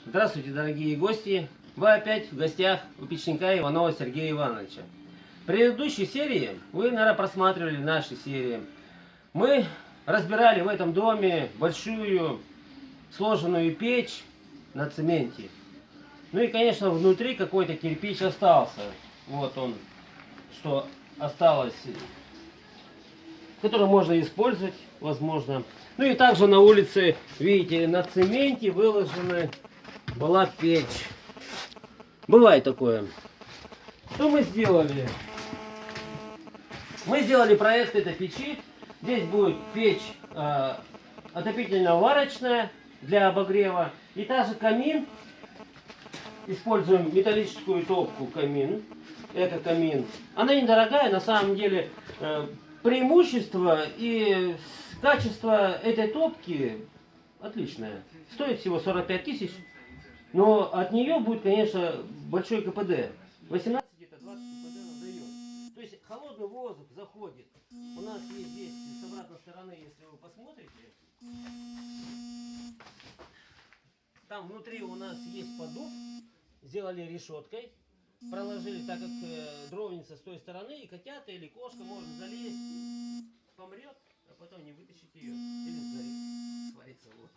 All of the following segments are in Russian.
Здравствуйте, дорогие гости! Вы опять в гостях у печника Иванова Сергея Ивановича. В предыдущей серии вы, наверное, просматривали наши серии. Мы разбирали в этом доме большую сложенную печь на цементе. Ну и, конечно, внутри какой-то кирпич остался. Вот он, что осталось, который можно использовать, возможно. Ну и также на улице, видите, на цементе выложена была печь. Бывает такое. Что мы сделали? Мы сделали проект этой печи. Здесь будет печь отопительно-варочная для обогрева. И также камин. Используем металлическую топку камин. Эко-камин. Она недорогая, на самом деле. Преимущество и качество этой топки отличное. Стоит всего 45 тысяч. Но от нее будет, конечно, большой КПД. 18 где-то 20 КПД она дает. То есть холодный воздух заходит. У нас есть здесь с обратной стороны, если вы посмотрите. Там внутри у нас есть поддув. Сделали решеткой. Проложили, так как дровница с той стороны, и котята или кошка может залезть, помрет, а потом не вытащить ее. Или сгорит, сварится. Вот.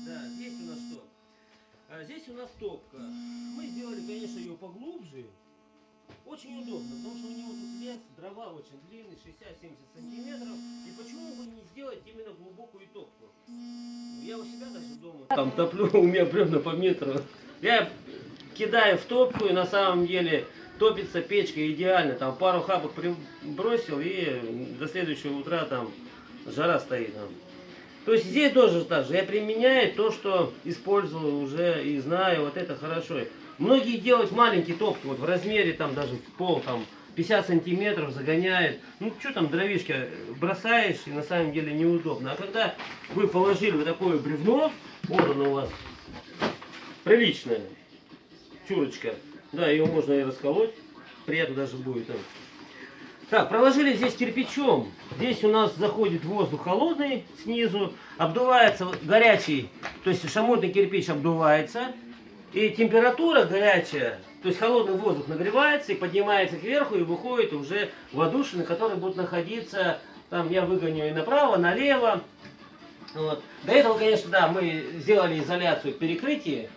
Да, здесь у нас что? Здесь у нас топка. Мы сделали, конечно, ее поглубже. Очень удобно, потому что у него тут лес, дрова очень длинный, 60-70 сантиметров. И почему бы не сделать именно глубокую топку? Я у себя даже дома там топлю, у меня бревна по метру. Я кидаю в топку, и на самом деле топится печка идеально. Там пару хапок бросил, и до следующего утра там жара стоит. То есть здесь тоже так же. Я применяю то, что использовал уже и знаю. Вот это хорошо. Многие делают маленькие топки. Вот в размере там даже в пол там 50 сантиметров загоняет. Ну что там дровишки бросаешь, и на самом деле неудобно. А когда вы положили вот такое бревно, вот оно у вас приличное. Чурочка. Да, ее можно и расколоть. Приятно даже будет. Так, проложили здесь кирпичом. Здесь у нас заходит воздух холодный снизу. Обдувается горячий. То есть шамотный кирпич обдувается. И температура горячая. То есть холодный воздух нагревается и поднимается кверху. И выходит уже в отдушины, которые будут находиться. Там я выгоню и направо, налево. Вот. До этого, конечно, да, мы сделали изоляцию перекрытия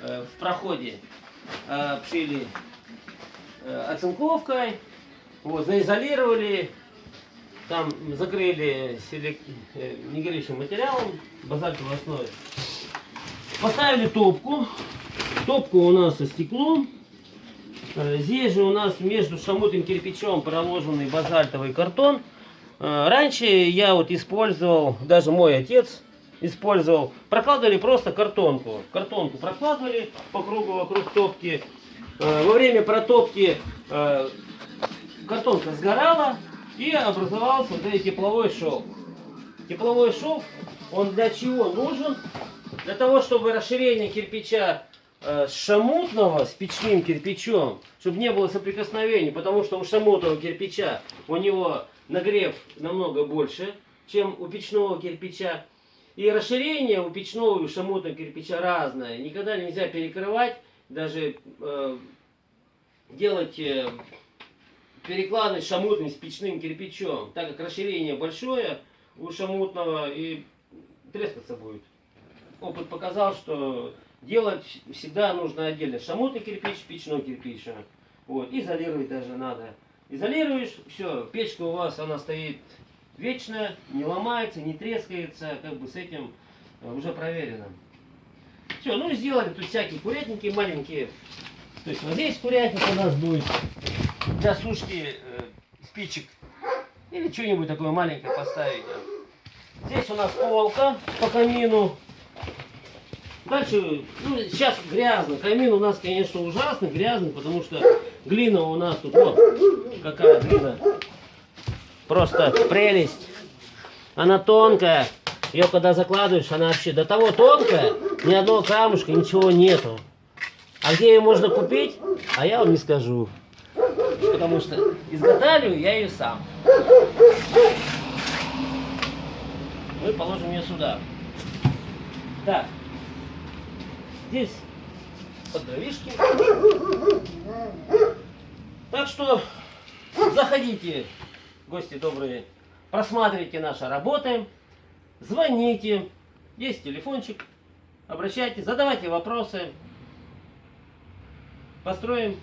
в проходе. Обшили оцинковкой, вот, заизолировали, там закрыли негорючим материалом, базальтовой основой. Поставили топку. Топку у нас со стеклом. Здесь же у нас между шамотным кирпичом проложенный базальтовый картон. Раньше я вот использовал, даже мой отец использовал, прокладывали просто картонку. Картонку прокладывали по кругу вокруг топки. Во время протопки картонка сгорала и образовался вот этот тепловой шов. Тепловой шов, он для чего нужен? Для того, чтобы расширение кирпича с шамотного, с печным кирпичом, чтобы не было соприкосновений, потому что у шамотного кирпича у него нагрев намного больше, чем у печного кирпича. И расширение у печного и у шамотного кирпича разное. Никогда нельзя перекрывать, даже делать перекладывать шамотный с печным кирпичом, так как расширение большое у шамотного и трескаться будет. Опыт показал, что делать всегда нужно отдельно шамотный кирпич, печной кирпич. Вот, изолировать даже надо. Изолируешь, все, печка у вас, она стоит вечная, не ломается, не трескается, как бы с этим уже проверено. Все, ну и сделали тут всякие курятники маленькие. То есть вот здесь курятник у нас будет для сушки спичек. Или что-нибудь такое маленькое поставить. Здесь у нас полка по камину. Дальше, ну сейчас грязно. Камин у нас, конечно, ужасный, грязный, потому что глина у нас тут, вот какая глина. Просто прелесть. Она тонкая. Ее когда закладываешь, она вообще до того тонкая, ни одного камушка, ничего нету. А где ее можно купить, а я вам не скажу. Потому что изготавливаю я ее сам. Мы положим ее сюда. Так. Здесь под дровишки. Так что заходите, гости добрые, просматривайте наши работы, звоните, есть телефончик, обращайтесь, задавайте вопросы, построим.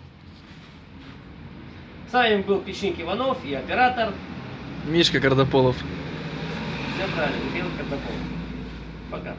С вами был Печник Иванов и оператор Мишка Картополов. Все правильно, Михаил Картополов. Пока.